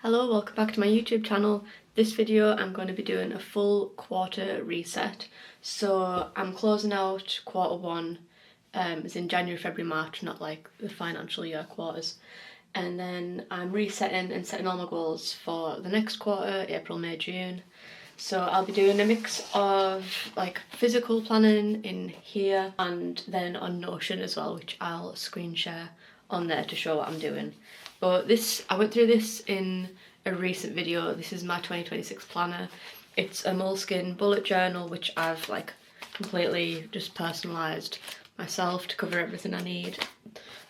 Hello, welcome back to my YouTube channel. This video I'm going to be doing a full quarter reset. So I'm closing out quarter one, it's in January, February, March, not like the financial year quarters. And then I'm resetting and setting all my goals for the next quarter, April, May, June. So I'll be doing a mix of like physical planning in here and then on Notion as well, which I'll screen share on there to show what I'm doing. But I went through this in a recent video. This is my 2026 planner. It's a moleskin bullet journal which I've like completely just personalised myself to cover everything I need.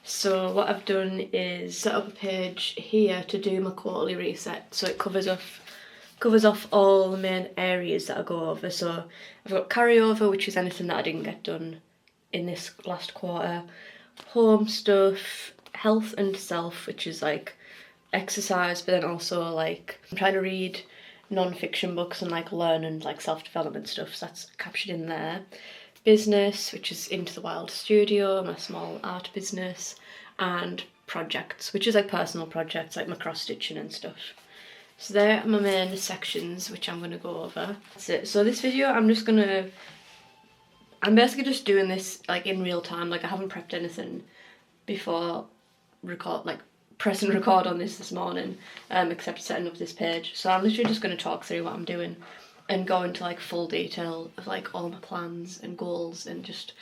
So what I've done is set up a page here to do my quarterly reset, so it covers off all the main areas that I go over. So I've got carryover, which is anything that I didn't get done in this last quarter, home stuff, health and self, which is like exercise, but then also like I'm trying to read non-fiction books and like learn and like self-development stuff, so that's captured in there. Business, which is Into the Wild Studio, my small art business, and projects, which is like personal projects like my cross stitching and stuff. So there are my main sections which I'm going to go over. That's it. So this video I'm basically just doing this like in real time. Like I haven't prepped anything before press and record on this morning, except setting up this page. So I'm literally just going to talk through what I'm doing and go into like full detail of like all my plans and goals and just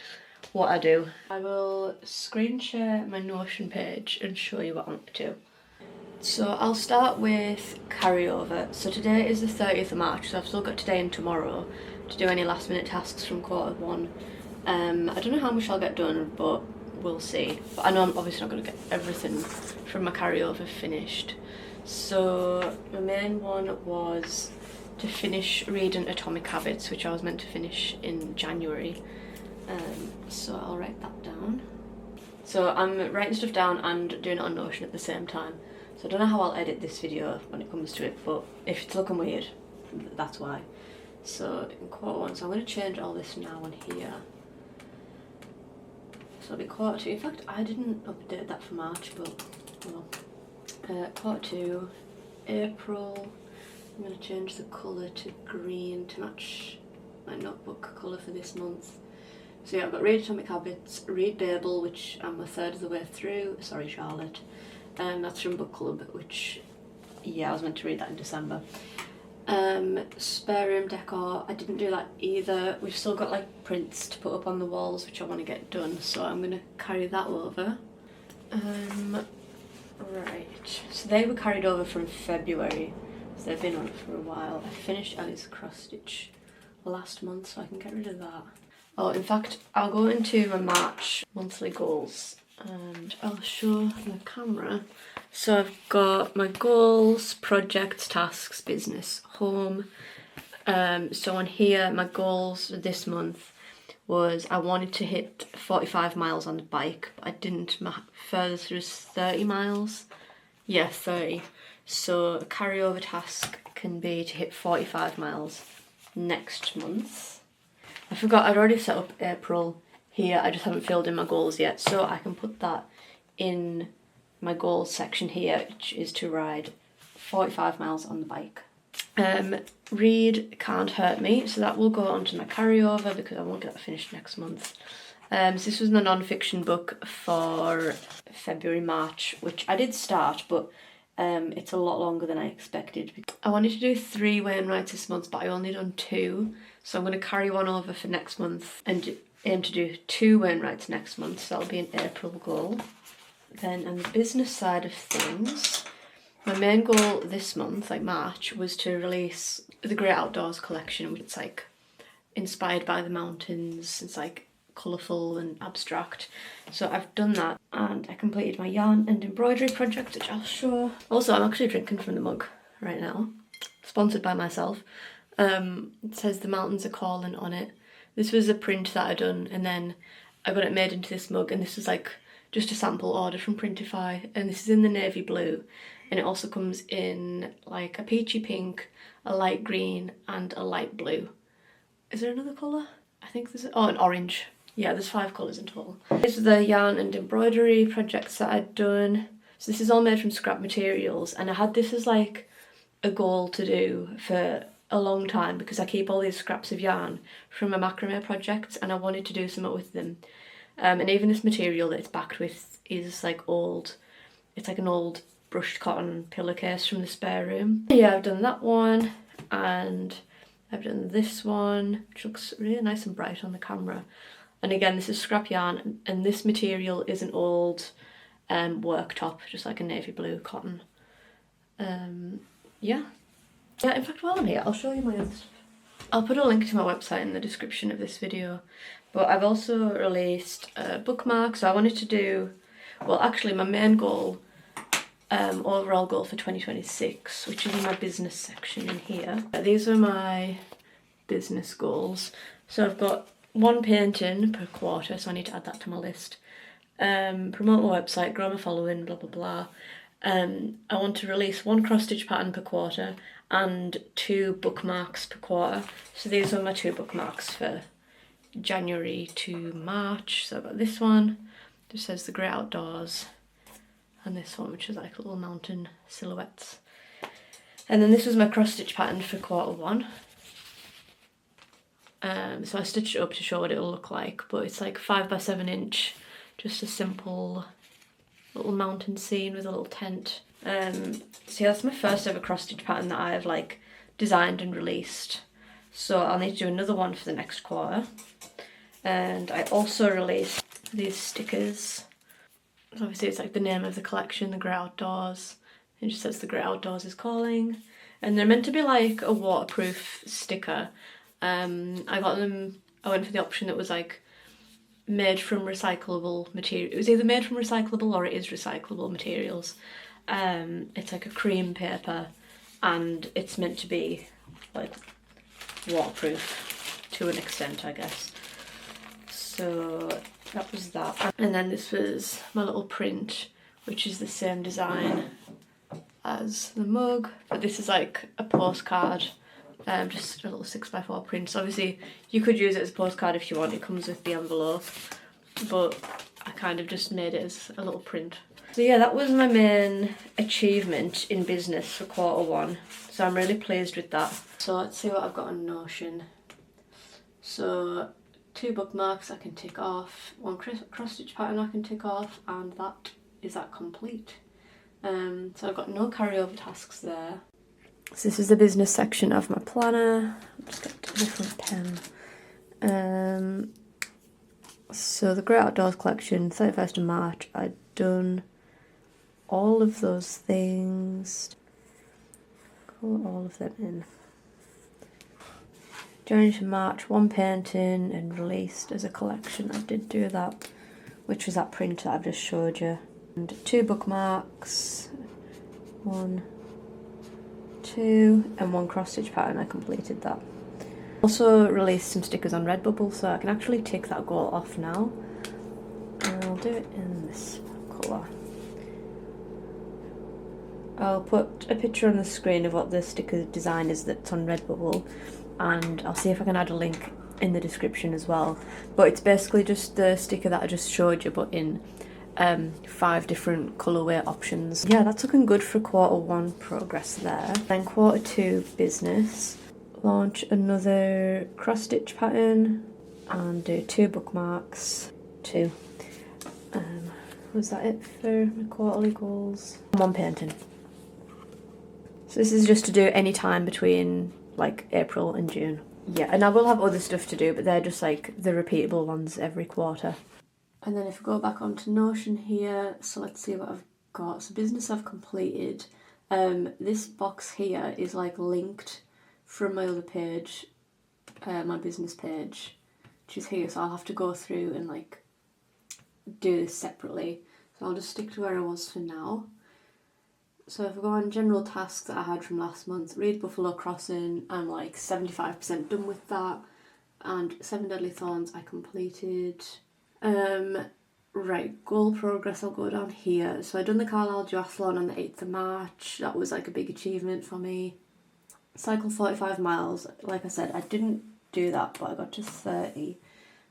what I do. I will screen share my Notion page and show you what I'm up to. So I'll start with carryover. So today is the 30th of March, so I've still got today and tomorrow to do any last minute tasks from quarter one. I don't know how much I'll get done, but we'll see. But I know I'm obviously not going to get everything from my carryover finished. So my main one was to finish reading Atomic Habits, which I was meant to finish in January. So I'll write that down. So I'm writing stuff down and doing it on Notion at the same time. So I don't know how I'll edit this video when it comes to it, but if it's looking weird, that's why. So in quarter one, so I'm going to change all this now on here. So it'll be quarter two. In fact, I didn't update that for March, but well. Quarter two, April. I'm going to change the colour to green to match my notebook colour for this month. So yeah, I've got Read Atomic Habits, Read Babel, which I'm a third of the way through. Sorry, Charlotte. That's from Book Club, which, yeah, I was meant to read that in December. Spare room decor, I didn't do that either. We've still got like prints to put up on the walls, which I want to get done, so I'm going to carry that over. Right, so they were carried over from February, so they've been on it for a while. I finished Ali's cross stitch last month, so I can get rid of that. Oh, in fact, I'll go into my March monthly goals and I'll show the camera. So I've got my goals, projects, tasks, business, home. So on here, my goals for this month was I wanted to hit 45 miles on the bike, but I didn't. My furthest was 30 miles. Yeah, 30. So a carryover task can be to hit 45 miles next month. I forgot I'd already set up April here, I just haven't filled in my goals yet, so I can put that in my goals section here, which is to ride 45 miles on the bike. Read Can't Hurt Me, so that will go onto my carryover because I won't get that finished next month. So this was my non-fiction book for February, March, which I did start, but it's a lot longer than I expected. I wanted to do 3 Wainwrights this month, but I only done 2, so I'm going to carry one over for next month and aim to do 2 Wainwrights next month, so that'll be an April goal. Then on the business side of things, my main goal this month, like March, was to release the Great Outdoors collection, which is like inspired by the mountains. It's like colourful and abstract. So I've done that and I completed my yarn and embroidery project, which I'll show. Also, I'm actually drinking from the mug right now, sponsored by myself. It says The Mountains Are Calling on it. This was a print that I done and then I got it made into this mug, and this was like just a sample order from Printify, and this is in the navy blue, and it also comes in like a peachy pink, a light green and a light blue. Is there another colour? I think there's an orange. Yeah, there's 5 colours in total. These are the yarn and embroidery projects that I'd done. So this is all made from scrap materials, and I had this as like a goal to do for a long time because I keep all these scraps of yarn from my macrame projects and I wanted to do something with them. And even this material that it's backed with is like old, it's like an old brushed cotton pillowcase from the spare room. Yeah, I've done that one, and I've done this one, which looks really nice and bright on the camera. And again, this is scrap yarn, and this material is an old work top, just like a navy blue cotton. Yeah, in fact, while I'm here, I'll show you my other stuff. I'll put a link to my website in the description of this video, but I've also released a bookmark. So I wanted to do, well, actually my main goal, overall goal for 2026, which is in my business section in here. These are my business goals. So I've got 1 painting per quarter, so I need to add that to my list. Promote my website, grow my following, blah blah blah. I want to release 1 cross stitch pattern per quarter and 2 bookmarks per quarter. So these are my 2 bookmarks for January to March. So I've got this one, just says the great outdoors, and this one, which is like little mountain silhouettes. And then this was my cross stitch pattern for quarter 1. So I stitched it up to show what it'll look like, but it's like 5 by 7 inch, just a simple little mountain scene with a little tent. So yeah, that's my first ever cross stitch pattern that I've like designed and released. So I'll need to do another one for the next quarter. And I also released these stickers. So obviously it's like the name of the collection, The Great Outdoors. It just says The Great Outdoors is calling. And they're meant to be like a waterproof sticker. I went for the option that was like made from recyclable material. It was either made from recyclable or it is recyclable materials. It's like a cream paper, and it's meant to be like waterproof to an extent, I guess. So that was that. And then this was my little print, which is the same design as the mug, but this is like a postcard. Just a little 6x4 print. So obviously you could use it as a postcard if you want, it comes with the envelope, but I kind of just made it as a little print. So yeah, that was my main achievement in business for quarter 1, so I'm really pleased with that. So let's see what I've got on Notion. So 2 bookmarks I can tick off, 1 cross stitch pattern I can tick off, and that is that complete. So I've got no carryover tasks there. So this is the business section of my planner. I'll just get a different pen. So the Great Outdoors collection, 31st of March, I'd done all of those things. Colour all of them in. January to March, 1 painting and released as a collection. I did do that, which was that print that I've just showed you. And 2 bookmarks, 1, 2, and 1 cross stitch pattern. I completed that. Also released some stickers on Redbubble, so I can actually tick that goal off now. And I'll do it in this colour. I'll put a picture on the screen of what the sticker design is that's on Redbubble, and I'll see if I can add a link in the description as well. But it's basically just the sticker that I just showed you, but in 5 different colourway options. Yeah, that's looking good for quarter 1 progress there. Then quarter 2 business, launch another cross stitch pattern and do 2 bookmarks, 2. Was that it for my quarterly goals? 1 painting. So this is just to do any time between like April and June. Yeah, and I will have other stuff to do, but they're just like the repeatable ones every quarter. And then if I go back onto Notion here, so let's see what I've got. So business I've completed. This box here is like linked from my other page, my business page, which is here. So I'll have to go through and like do this separately. So I'll just stick to where I was for now. So if I go on general tasks that I had from last month, read Buffalo Crossing, I'm like 75% done with that. And 7 Deadly Thorns I completed. Right, goal progress, I'll go down here. So I done the Carlisle Duathlon on the 8th of March. That was like a big achievement for me. Cycle 45 miles. Like I said, I didn't do that, but I got to 30.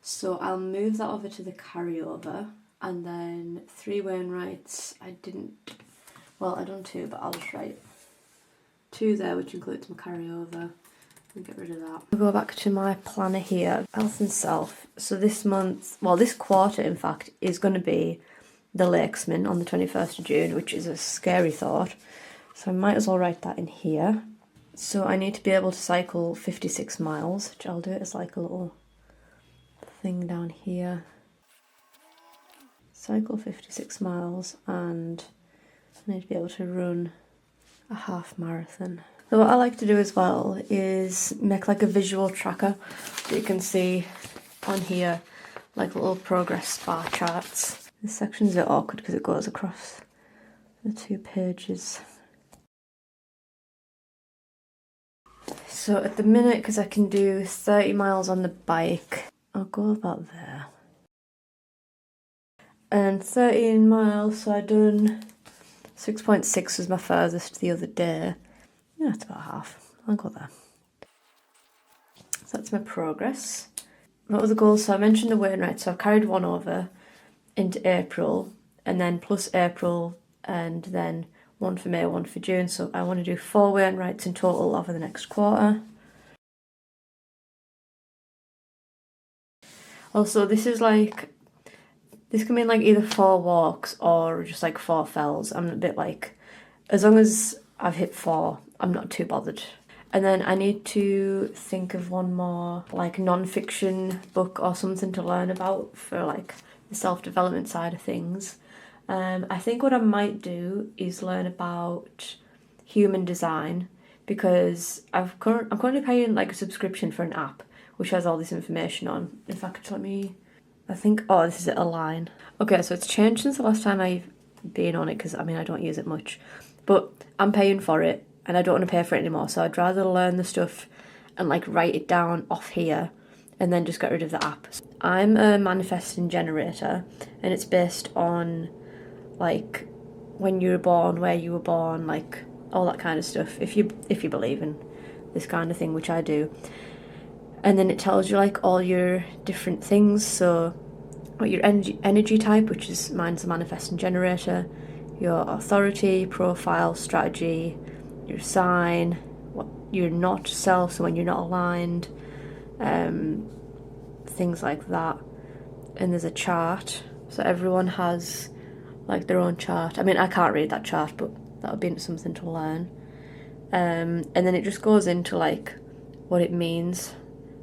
So I'll move that over to the carryover. And then 3 Wainwrights, I didn't Well, I've done 2, but I'll just write 2 there, which includes my carryover. And get rid of that. I'll go back to my planner here, health and self. So this month, well, this quarter, in fact, is going to be the Lakesman on the 21st of June, which is a scary thought. So I might as well write that in here. So I need to be able to cycle 56 miles, which I'll do it as like a little thing down here. Cycle 56 miles, and I need to be able to run a half marathon. So what I like to do as well is make like a visual tracker that you can see on here, like little progress bar charts. This section's a bit awkward because it goes across the 2 pages. So at the minute, because I can do 30 miles on the bike, I'll go about there. And 13 miles, so I've done 6.6 was my furthest the other day. Yeah, that's about half. I'll go there. So that's my progress. What were the goals? So I mentioned the weight, right? So I've carried 1 over into April, and then plus April, and then 1 for May, 1 for June. So I want to do 4 weigh and rights in total over the next quarter. Also, this can mean like either 4 walks or just like 4 fells. I'm a bit like, as long as I've hit 4, I'm not too bothered. And then I need to think of one more like non-fiction book or something to learn about for like the self-development side of things. I think what I might do is learn about human design, because I'm currently paying like a subscription for an app which has all this information on. In fact, I think, oh, this is Align. Okay, so it's changed since the last time I've been on it, because I mean, I don't use it much, but I'm paying for it and I don't want to pay for it anymore. So I'd rather learn the stuff and like write it down off here and then just get rid of the app. I'm a manifesting generator, and it's based on like when you were born, where you were born, like all that kind of stuff. If you believe in this kind of thing, which I do. And then it tells you like all your different things. So what your energy type, which is mine's the manifesting generator, your authority, profile, strategy, your sign, what you're not self, so when you're not aligned, things like that. And there's a chart, so everyone has like their own chart. I mean, I can't read that chart, but that would be something to learn. And then it just goes into like what it means.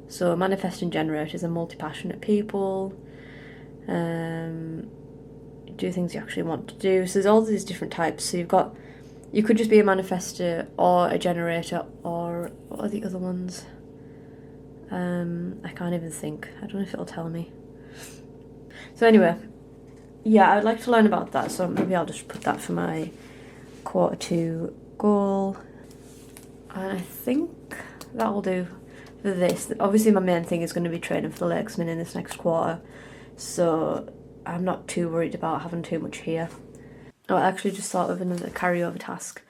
So manifesting generators are multi-passionate people, do things you actually want to do. So there's all these different types. So you could just be a manifestor or a generator, or what are the other ones? I can't even think. I don't know if it'll tell me. So anyway, yeah, I would like to learn about that. So maybe I'll just put that for my Q2 goal. And I think that will do for this. Obviously my main thing is going to be training for the Lakesman in this next quarter, so I'm not too worried about having too much here. I actually just thought of another carryover task,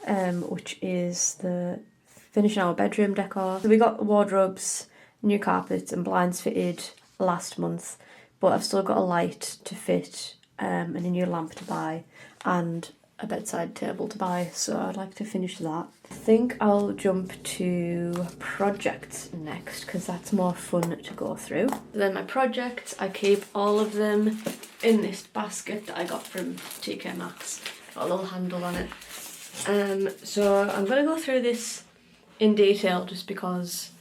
which is the finishing our bedroom decor. So we got wardrobes, new carpets and blinds fitted last month, but I've still got a light to fit, and a new lamp to buy, and a bedside table to buy, so I'd like to finish that. I think I'll jump to projects next, because that's more fun to go through. Then my projects, I keep all of them in this basket that I got from TK Maxx. Got a little handle on it. So I'm going to go through this in detail just because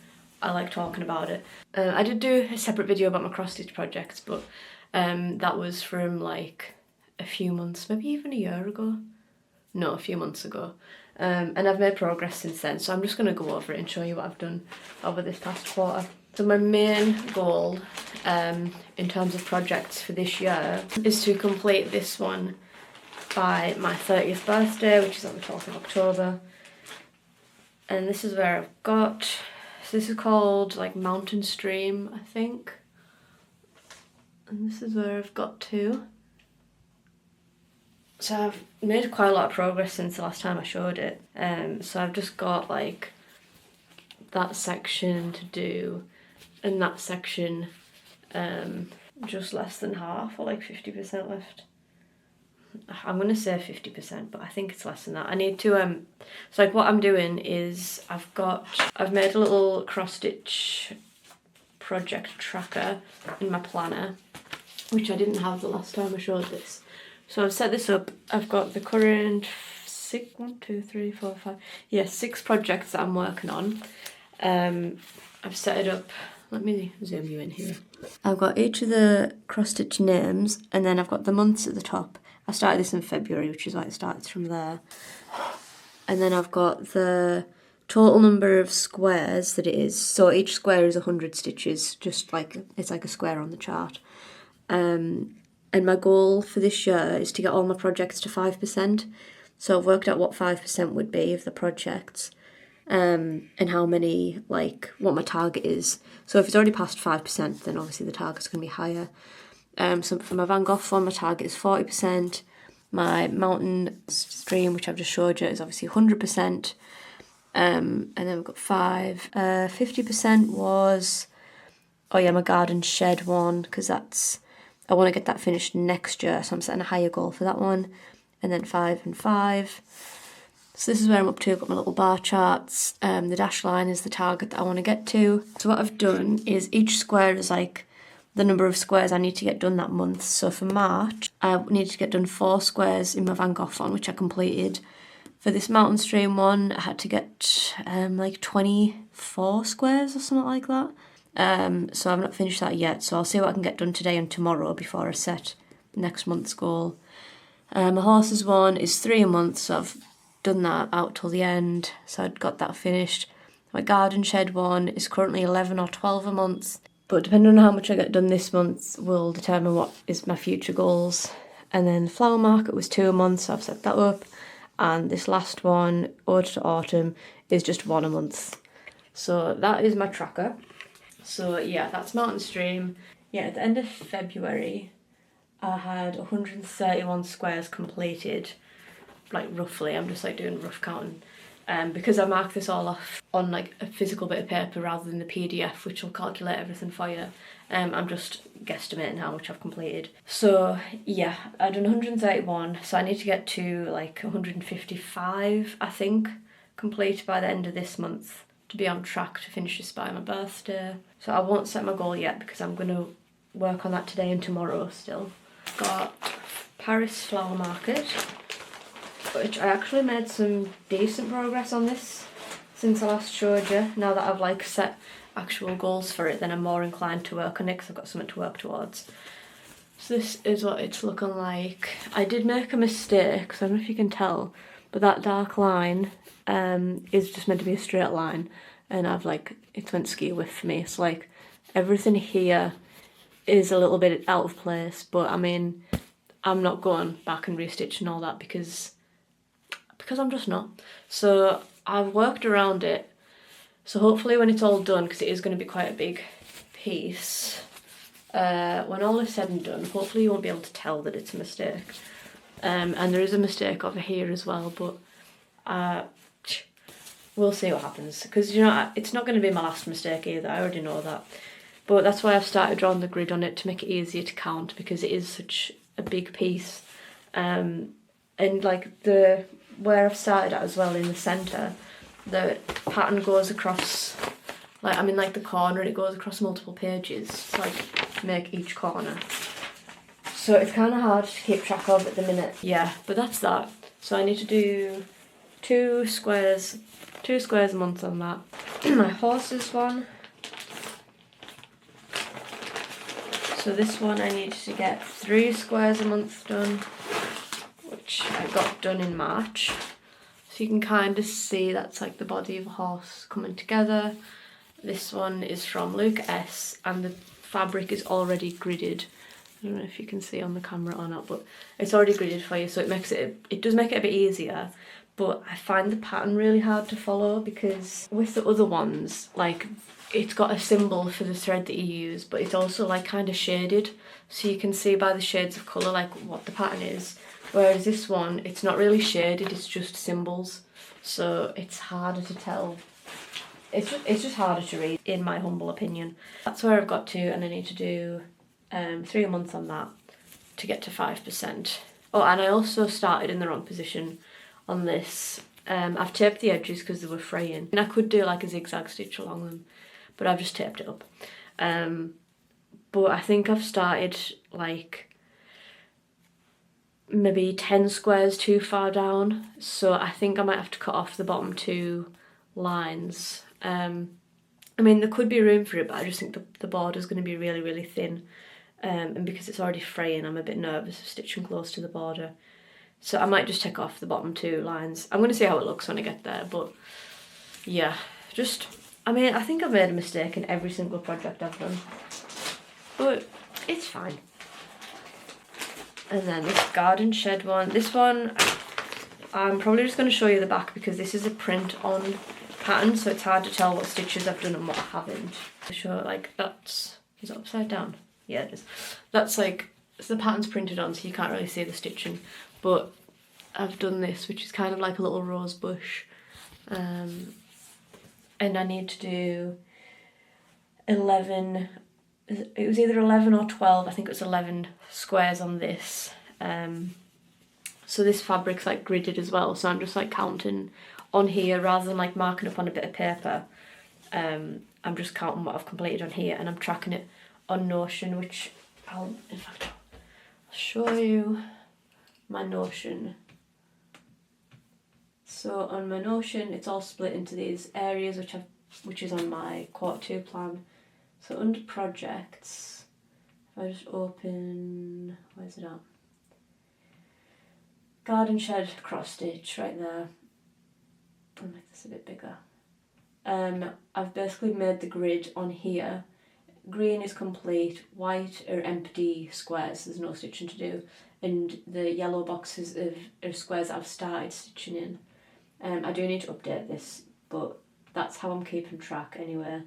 I like talking about it. I did do a separate video about my cross-stitch projects, but that was from like a few months, maybe even a year ago. No, a few months ago. And I've made progress since then, so I'm just going to go over it and show you what I've done over this past quarter. So my main goal in terms of projects for this year is to complete this one by my 30th birthday, which is on the 12th of October. And this is where I've got, so this is called like Mountain Stream, I think. And this is where I've got to. So I've made quite a lot of progress since the last time I showed it. So I've just got like that section to do, and that section just less than half, or like 50% left. I'm going to say 50%, but I think it's less than that. I need to, so like what I'm doing is I've made a little cross stitch project tracker in my planner, which I didn't have the last time I showed this. So I've set this up. I've got the current 6 projects that I'm working on. I've set it up. Let me zoom you in here. I've got each of the cross stitch names, and then I've got the months at the top. I started this in February, which is why it starts from there. And then I've got the total number of squares that it is. So each square is 100 stitches, just like it's like a square on the chart. And my goal for this year is to get all my projects to 5%. So I've worked out what 5% would be of the projects, and how many, like, what my target is. So if it's already past 5%, then obviously the target's going to be higher. So for my Van Gogh one, my target is 40%. My mountain stream, which I've just showed you, is obviously 100%. And then we've got 50% was, oh yeah, my garden shed one, because I want to get that finished next year, so I'm setting a higher goal for that one. And then 5 and 5. So this is where I'm up to. I've got my little bar charts. The dashed line is the target that I want to get to. So what I've done is each square is like the number of squares I need to get done that month. So for March, I needed to get done 4 squares in my Van Gogh one, which I completed. For this mountain stream one, I had to get like 24 squares or something like that. So I've not finished that yet. So I'll see what I can get done today and tomorrow before I set next month's goal. My horses one is 3 a month, so I've done that out till the end, so I'd got that finished. My garden shed one is currently 11 or 12 a month, but depending on how much I get done this month will determine what is my future goals. And then the flower market was 2 a month, so I've set that up. And this last one, Ode to Autumn, is just 1 a month. So that is my tracker. So yeah, that's Mountain Stream. Yeah, at the end of February, I had 131 squares completed, like roughly. I'm just like doing rough counting. Because I mark this all off on like a physical bit of paper rather than the PDF, which will calculate everything for you. I'm just guesstimating how much I've completed. So yeah, I've done 131, so I need to get to like 155, I think, complete by the end of this month to be on track to finish this by my birthday. So I won't set my goal yet because I'm going to work on that today and tomorrow still. Got Paris Flower Market, which I actually made some decent progress on this since I last showed you. Now that I've like set actual goals for it, then I'm more inclined to work on it because I've got something to work towards. So this is what it's looking like. I did make a mistake, so I don't know if you can tell, but that dark line is just meant to be a straight line, and I've like, it's went skew with for me. It's like everything here is a little bit out of place, but I mean, I'm not going back and restitching all that because I'm just not. So I've worked around it. So hopefully when it's all done, because it is going to be quite a big piece, when all is said and done, hopefully you won't be able to tell that it's a mistake. And there is a mistake over here as well, but we'll see what happens. Because, you know, it's not going to be my last mistake either, I already know that. But that's why I've started drawing the grid on it, to make it easier to count, because it is such a big piece. And like where I've started at as well, in the centre, the pattern goes across, like I'm in like the corner, and it goes across multiple pages to like make each corner. So it's kind of hard to keep track of at the minute. Yeah, but that's that. So I need to do 2 squares a month on that. My horses one. So this one I need to get 3 squares a month done, which I got done in March. So you can kind of see that's like the body of a horse coming together. This one is from Luke S, and the fabric is already gridded. I don't know if you can see on the camera or not, but it's already gridded for you, so it does make it a bit easier. But I find the pattern really hard to follow, because with the other ones, like, it's got a symbol for the thread that you use, but it's also like kind of shaded, so you can see by the shades of colour like what the pattern is. Whereas this one, it's not really shaded, it's just symbols, so it's harder to tell. It's just harder to read, in my humble opinion. That's where I've got to, and I need to do 3 a month on that to get to 5%. Oh, and I also started in the wrong position on this. I've taped the edges because they were fraying. And I could do like a zigzag stitch along them, but I've just taped it up. But I think I've started like maybe 10 squares too far down, so I think I might have to cut off the bottom 2 lines. I mean, there could be room for it, but I just think the border's going to be really, really thin. And because it's already fraying, I'm a bit nervous of stitching close to the border. So I might just take off the bottom 2 lines. I'm going to see how it looks when I get there, but yeah, I mean, I think I've made a mistake in every single project I've done, but it's fine. And then this garden shed one. This one, I'm probably just going to show you the back because this is a print on pattern, so it's hard to tell what stitches I've done and what I haven't. To show, like, is it upside down? Yeah, it is. That's like, so the pattern's printed on, so you can't really see the stitching, but I've done this, which is kind of like a little rose bush. And I need to do 11, it was either 11 or 12, I think it was 11 squares on this. So this fabric's like gridded as well, so I'm just like counting on here rather than like marking up on a bit of paper. I'm just counting what I've completed on here, and I'm tracking it on Notion, which I'll show you my Notion. So on my Notion, it's all split into these areas, which is on my Q2 plan. So under projects, if I just open, where's it at? Garden shed cross stitch right there. I'll make this a bit bigger. I've basically made the grid on here. Green is complete, white are empty squares, there's no stitching to do, and the yellow boxes are squares that I've started stitching in. I do need to update this, but that's how I'm keeping track anyway.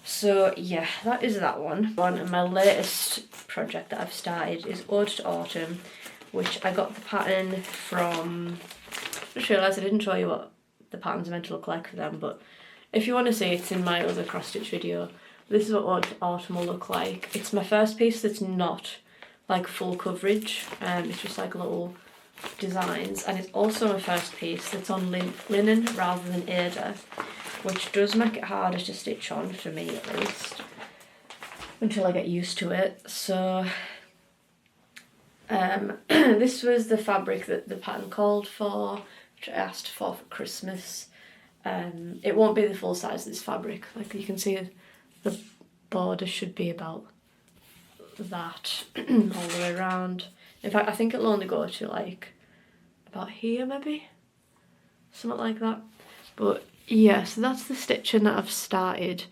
So yeah, that is that one. And my latest project that I've started is Ode to Autumn, which I got the pattern from, I just realised I didn't show you what the patterns are meant to look like for them, but if you want to see, it's in my other cross stitch video. This is what Ode to Autumn will look like. It's my first piece that's not like full coverage, it's just like little designs, and it's also my first piece that's on linen rather than Aida, which does make it harder to stitch on, for me at least, until I get used to it. So this was the fabric that the pattern called for, which I asked for Christmas. It won't be the full size of this fabric, like you can see the border should be about that all the way around. In fact, I think it'll only go to like about here maybe, something like that. But yeah, so that's the stitching that I've started.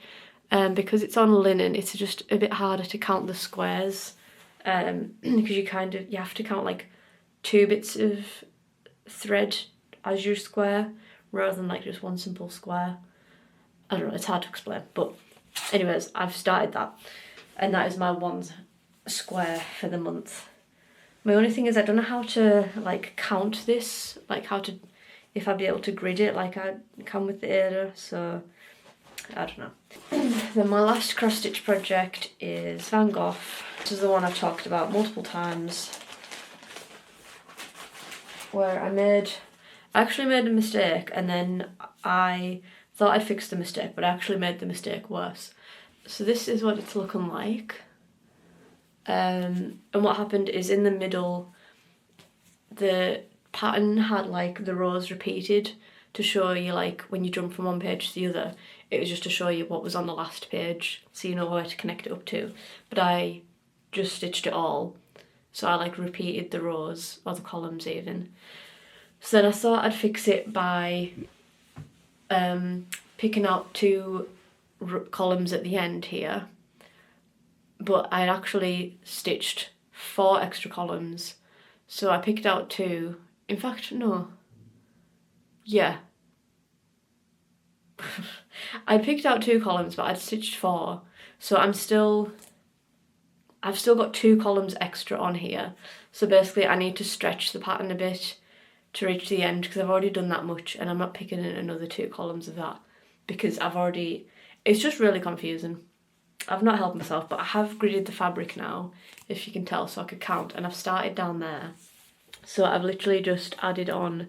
Because it's on linen, it's just a bit harder to count the squares, because you have to count like 2 bits of thread as your square rather than like just one simple square. I don't know, it's hard to explain, but anyways, I've started that, and that is my 1 square for the month. My only thing is I don't know how to like count this, like if I'd be able to grid it like I can with the Aida, so I don't know. Then my last cross stitch project is Van Gogh. This is the one I've talked about multiple times, where I actually made a mistake, and then I thought I fixed the mistake, but I actually made the mistake worse. So this is what it's looking like. And what happened is in the middle, the pattern had like the rows repeated to show you like when you jump from one page to the other, it was just to show you what was on the last page, so you know where to connect it up to. But I just stitched it all, so I like repeated the rows, or the columns even. So then I thought I'd fix it by picking out 2 columns at the end here, but I actually stitched 4 extra columns. So I picked out 2, in fact no, yeah. I picked out 2 columns, but I'd stitched 4, so I've still got 2 columns extra on here. So basically I need to stretch the pattern a bit to reach the end, because I've already done that much, and I'm not picking in another 2 columns of that because it's just really confusing. I've not helped myself, but I have gridded the fabric now, if you can tell, so I could count, and I've started down there. So I've literally just added on,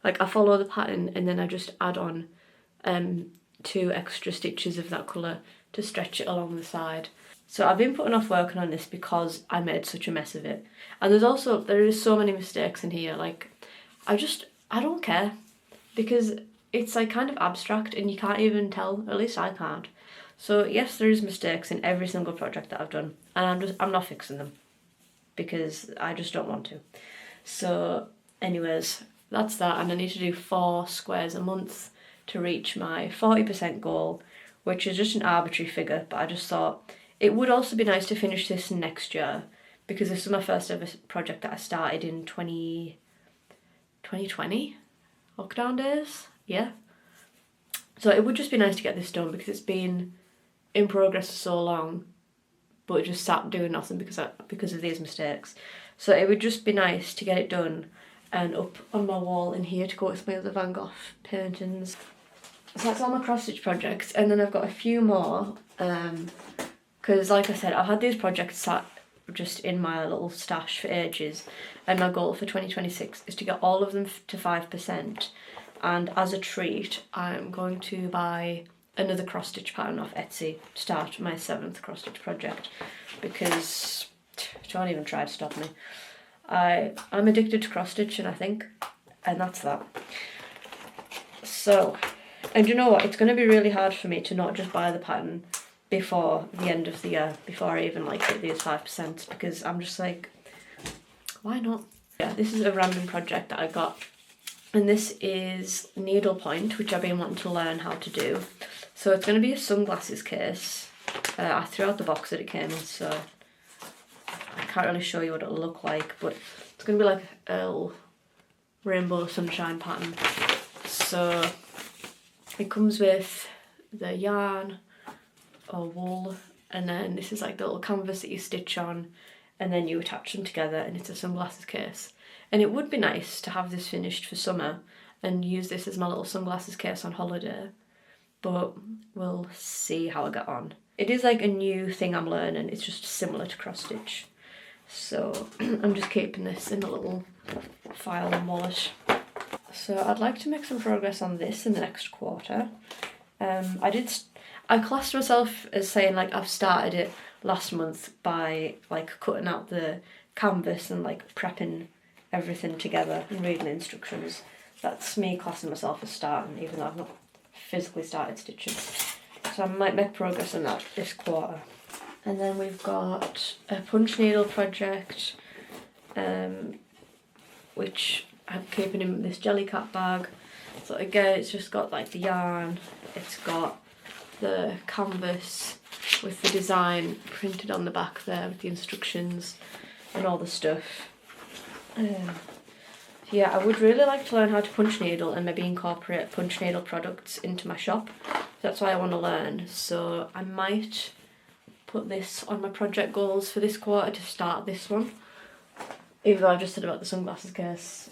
like I follow the pattern and then I just add on 2 extra stitches of that colour to stretch it along the side. So I've been putting off working on this because I made such a mess of it. And there is so many mistakes in here, like I don't care, because it's like kind of abstract and you can't even tell, at least I can't. So yes, there is mistakes in every single project that I've done, and I'm not fixing them because I just don't want to. So anyways, that's that, and I need to do 4 squares a month to reach my 40% goal, which is just an arbitrary figure, but I just thought it would also be nice to finish this next year, because this is my first ever project that I started in 2020 lockdown days. Yeah, so it would just be nice to get this done because it's been in progress for so long, but it just sat doing nothing because of these mistakes. So it would just be nice to get it done and up on my wall in here to go with my other Van Gogh paintings. So that's all my cross stitch projects, and then I've got a few more because like I said, I've had these projects sat just in my little stash for ages, and my goal for 2026 is to get all of them to 5%, and as a treat I'm going to buy another cross stitch pattern off Etsy to start my 7th cross stitch project, because don't even try to stop me. I'm addicted to cross stitching, I think, and that's that. So, and you know what, it's going to be really hard for me to not just buy the pattern before the end of the year, before I even like hit these 5%, because I'm just like, why not? Yeah, this is a random project that I got, and this is needlepoint, which I've been wanting to learn how to do. So it's going to be a sunglasses case. I threw out the box that it came in, so I can't really show you what it'll look like, but it's going to be like a little rainbow sunshine pattern. So it comes with the yarn or wool, and then this is like the little canvas that you stitch on, and then you attach them together, and it's a sunglasses case. And it would be nice to have this finished for summer and use this as my little sunglasses case on holiday, but we'll see how I get on. It is like a new thing I'm learning, it's just similar to cross stitch. So I'm just keeping this in a little file and wallet. So I'd like to make some progress on this in the next quarter. I classed myself as saying like I've started it last month by like cutting out the canvas and like prepping everything together and reading the instructions. That's me classing myself as starting, even though I've not physically started stitching. So I might make progress on that this quarter. And then we've got a punch needle project, which I'm keeping in this Jellycat bag. So again, it's just got like the yarn, it's got the canvas with the design printed on the back there with the instructions and all the stuff. Yeah, I would really like to learn how to punch needle and maybe incorporate punch needle products into my shop. That's why I want to learn. So I might put this on my project goals for this quarter to start this one. Even though I've just said about the sunglasses case,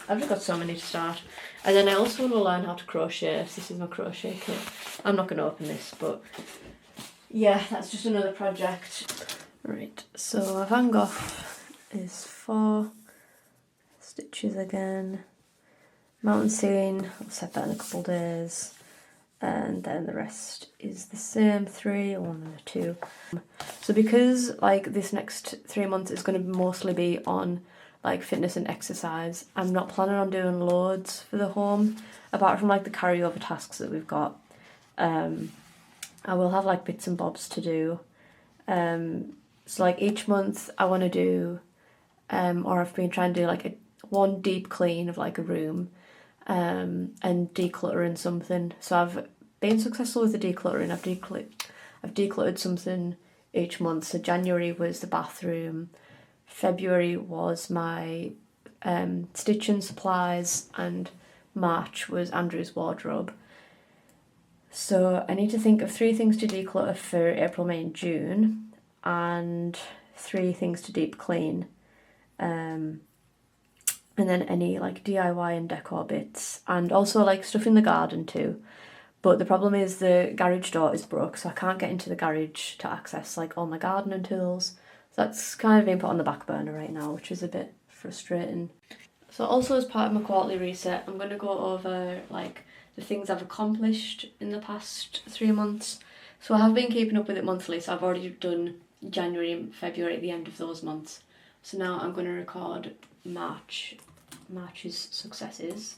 I've just got so many to start. And then I also want to learn how to crochet. So this is my crochet kit. I'm not going to open this, but yeah, that's just another project. Right, so a Van Gogh is 4 stitches again. Mountain scene, I'll set that in a couple days. And then the rest is the same, 3, a 1 and a 2. So because like this next 3 months is going to mostly be on like fitness and exercise, I'm not planning on doing loads for the home, apart from like the carryover tasks that we've got. I will have like bits and bobs to do. So like each month I want to do, or I've been trying to do like one deep clean of like a room, and decluttering something. So I've been successful with the decluttering. I've decluttered something each month. So January was the bathroom, February was my stitching supplies, and March was Andrew's wardrobe. So I need to think of 3 things to declutter for April, May and June, and 3 things to deep clean. And then any like DIY and decor bits, and also like stuff in the garden too. But the problem is the garage door is broke, so I can't get into the garage to access like all my gardening tools. So that's kind of been put on the back burner right now, which is a bit frustrating. So also as part of my quarterly reset, I'm going to go over like the things I've accomplished in the past 3 months. So I have been keeping up with it monthly, so I've already done January and February at the end of those months. So now I'm going to record March's successes.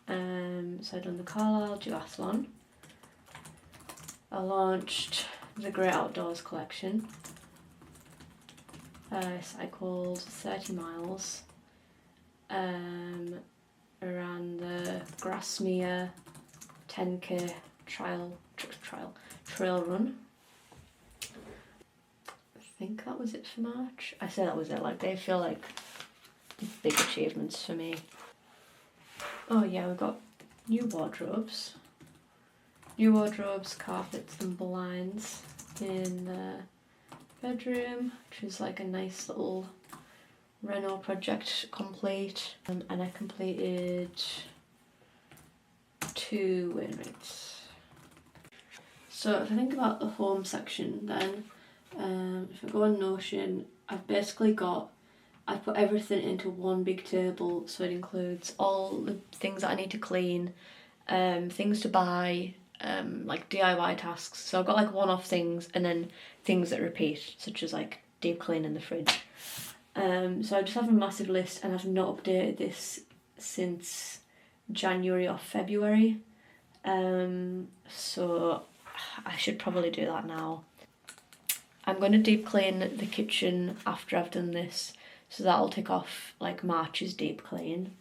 So I've done the Carlisle Duathlon. I launched the Great Outdoors collection. I cycled 30 miles. Ran the Grasmere 10k trail run. I think that was it for March. I say that was it, like they feel like big achievements for me. Oh yeah, we've got new wardrobes. New wardrobes, carpets and blinds in the bedroom, which is like a nice little reno project complete. And I completed 2 win rates. So if I think about the home section then, if I go on Notion, I've put everything into one big table, so it includes all the things that I need to clean, things to buy, like DIY tasks. So I've got like one-off things and then things that repeat, such as like deep cleaning the fridge. So I just have a massive list, and I've not updated this since January or February. So I should probably do that now. I'm going to deep clean the kitchen after I've done this, so that'll tick off like March's deep clean.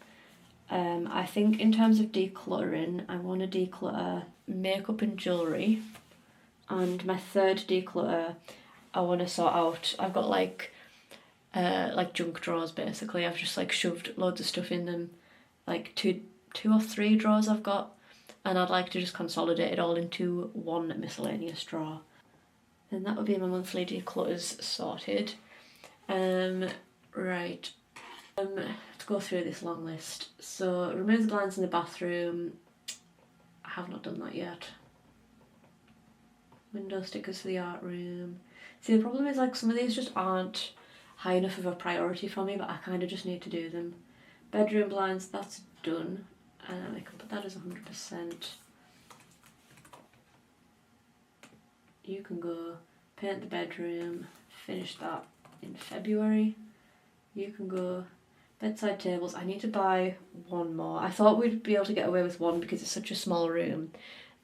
I think in terms of decluttering, I want to declutter makeup and jewellery, and my third declutter I want to sort out. I've got like junk drawers basically. I've just like shoved loads of stuff in them, like two or three drawers I've got, and I'd like to just consolidate it all into one miscellaneous drawer. And that would be my monthly declutters sorted. Right. To go through this long list. So remove the blinds in the bathroom. I have not done that yet. Window stickers for the art room. See, the problem is like some of these just aren't high enough of a priority for me, but I kind of just need to do them. Bedroom blinds, that's done. I can put that as 100%. You can go paint the bedroom, finish that in February. You can go bedside tables. I need to buy one more. I thought we'd be able to get away with one because it's such a small room.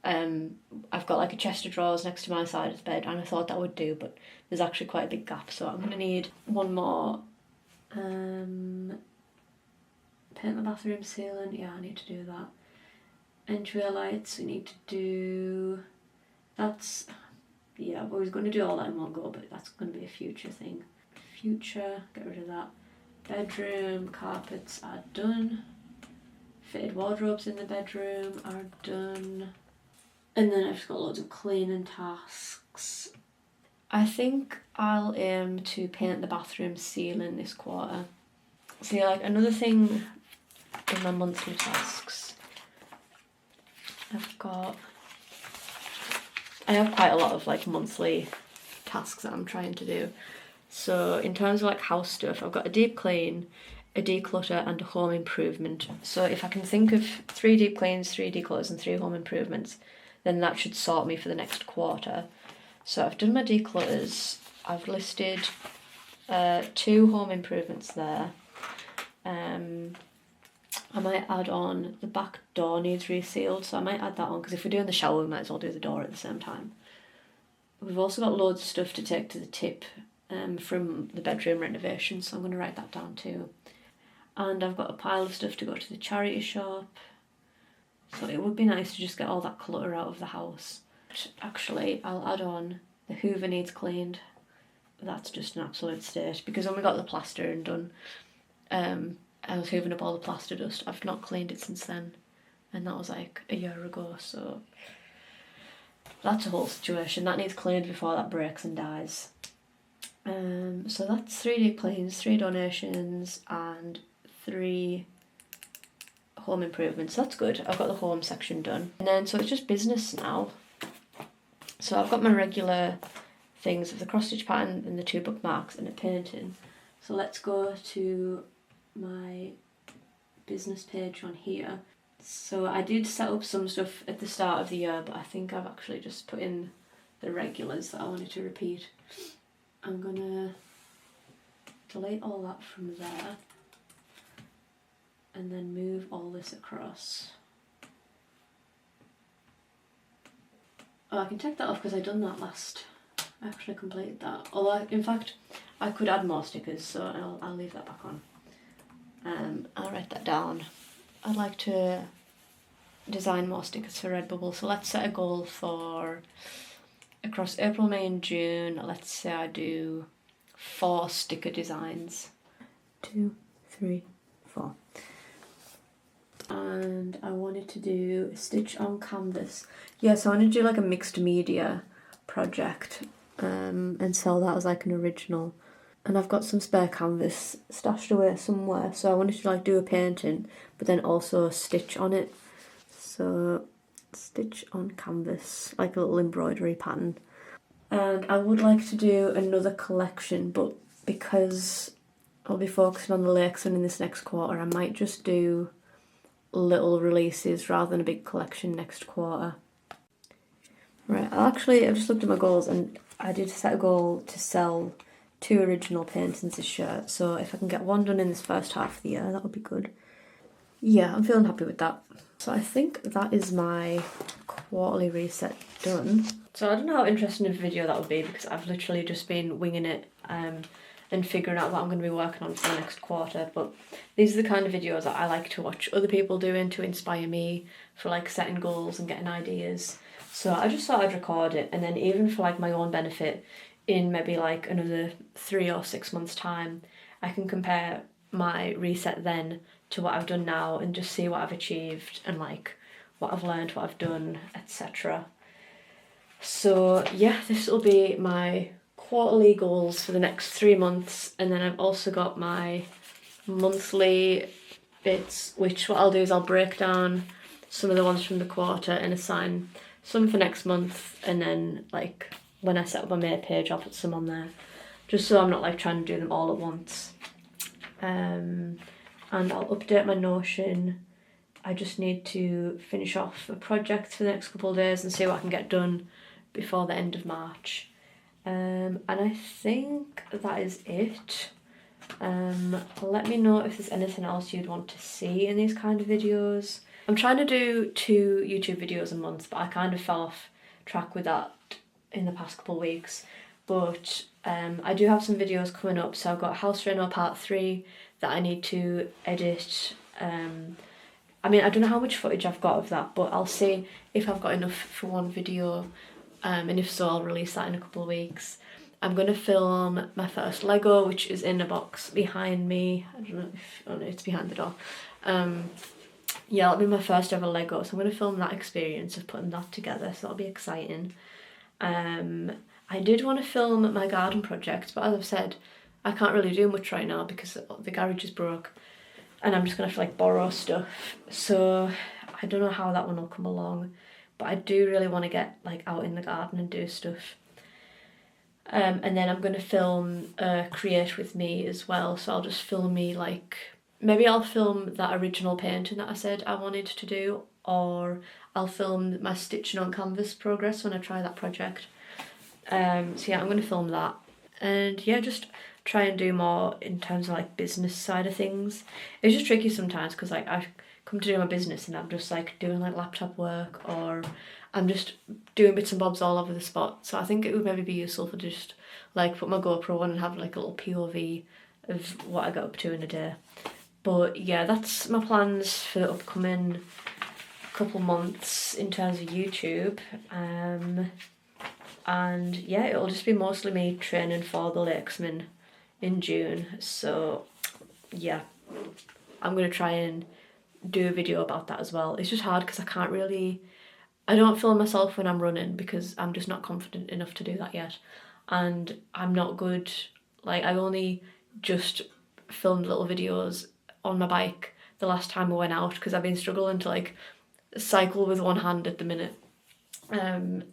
I've got like a chest of drawers next to my side of the bed, and I thought that would do, but there's actually quite a big gap, so I'm going to need one more. Paint the bathroom ceiling. Yeah, I need to do that. Entry lights, we need to do... That's... Yeah, I was going to do all that in one go, but that's going to be a future thing. Future, get rid of that. Bedroom carpets are done. Fitted wardrobes in the bedroom are done. And then I've just got loads of cleaning tasks. I think I'll aim to paint the bathroom ceiling this quarter. See, like another thing in my monthly tasks, I have quite a lot of like monthly tasks that I'm trying to do. So in terms of like house stuff, I've got a deep clean, a declutter and a home improvement. So if I can think of 3 deep cleans, 3 declutters and 3 home improvements, then that should sort me for the next quarter. So I've done my declutters. I've listed 2 home improvements there. I might add on the back door needs resealed, so I might add that on, because if we're doing the shower we might as well do the door at the same time. We've also got loads of stuff to take to the tip from the bedroom renovation, so I'm going to write that down too. And I've got a pile of stuff to go to the charity shop, so it would be nice to just get all that clutter out of the house. Actually, I'll add on the Hoover needs cleaned. That's just an absolute state, because when we got the plastering done, I was hoovering up all the plaster dust. I've not cleaned it since then, and that was like a year ago, so that's a whole situation. That needs cleaned before that breaks and dies. So that's 3 deep cleans, 3 donations and 3 home improvements. That's good. I've got the home section done. And then so it's just business now. So I've got my regular things of the cross stitch pattern and the 2 bookmarks and a painting. So let's go to my business page on here. So I did set up some stuff at the start of the year, but I think I've actually just put in the regulars that I wanted to repeat. I'm gonna delete all that from there and then move all this across. Oh, I can take that off because I done that last. I actually completed that. Although, in fact, I could add more stickers, so I'll leave that back on. I'll write that down. I'd like to design more stickers for Redbubble, so let's set a goal for across April, May and June. Let's say I do 4 sticker designs. 2, 3, 4. And I wanted to do a stitch on canvas. Yeah, so I wanted to do like a mixed media project and sell that as like an original. And I've got some spare canvas stashed away somewhere, so I wanted to like do a painting but then also stitch on it. So stitch on canvas, like a little embroidery pattern. And I would like to do another collection, but because I'll be focusing on the lakes and in this next quarter, I might just do little releases rather than a big collection next quarter. Right, I've just looked at my goals and I did set a goal to sell 2 original paintings this year, so if I can get 1 done in this first half of the year, that would be good. Yeah, I'm feeling happy with that. So I think that is my quarterly reset done. So I don't know how interesting a video that would be because I've literally just been winging it and figuring out what I'm going to be working on for the next quarter, but these are the kind of videos that I like to watch other people doing to inspire me for like setting goals and getting ideas. So I just thought I'd record it, and then even for like my own benefit, in maybe like another 3 or 6 months time, I can compare my reset then to what I've done now and just see what I've achieved and like what I've learned, what I've done, etc. So yeah, this will be my quarterly goals for the next 3 months, and then I've also got my monthly bits, which what I'll do is I'll break down some of the ones from the quarter and assign some for next month, and then like when I set up my May page I'll put some on there, just so I'm not like trying to do them all at once. And I'll update my Notion. I just need to finish off a project for the next couple of days and see what I can get done before the end of March. And I think that is it. Let me know if there's anything else you'd want to see in these kind of videos. I'm trying to do 2 YouTube videos a month, but I kind of fell off track with that in the past couple of weeks. But I do have some videos coming up, so I've got House Reno Part 3 that I need to edit. I mean, I don't know how much footage I've got of that, but I'll see if I've got enough for 1 video, and if so, I'll release that in a couple of weeks. I'm going to film my first Lego, which is in a box behind me. I don't know if, oh no, it's behind the door. Yeah, it'll be my first ever Lego, so I'm going to film that experience of putting that together, so that'll be exciting. I did want to film my garden project, but as I've said, I can't really do much right now because the garage is broke and I'm just going to have to like borrow stuff, so I don't know how that one will come along, but I do really want to get like out in the garden and do stuff. And then I'm going to film Create With Me as well, so I'll just film me like, maybe I'll film that original painting that I said I wanted to do, or I'll film my stitching on canvas progress when I try that project. So yeah, I'm going to film that, and yeah, just try and do more in terms of like business side of things. It's just tricky sometimes because like I come to do my business and I'm just like doing like laptop work, or I'm just doing bits and bobs all over the spot. So I think it would maybe be useful for just like put my GoPro on and have like a little POV of what I got up to in a day. But yeah, that's my plans for the upcoming couple months in terms of YouTube. And yeah, it'll just be mostly me training for the Lakesman in June. So yeah, I'm going to try and do a video about that as well. It's just hard because I don't film myself when I'm running because I'm just not confident enough to do that yet. And I'm not good, like I only just filmed little videos on my bike the last time I went out because I've been struggling to like cycle with one hand at the minute.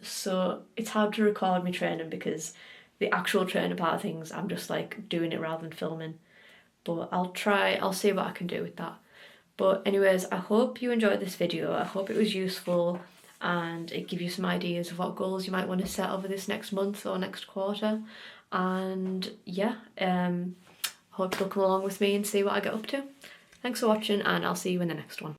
So it's hard to record me training because the actual training part of things I'm just like doing it rather than filming. but I'll see what I can do with that. But anyways, I hope you enjoyed this video. I hope it was useful and it give you some ideas of what goals you might want to set over this next month or next quarter. And yeah, I hope you'll come along with me and see what I get up to. Thanks for watching, and I'll see you in the next one.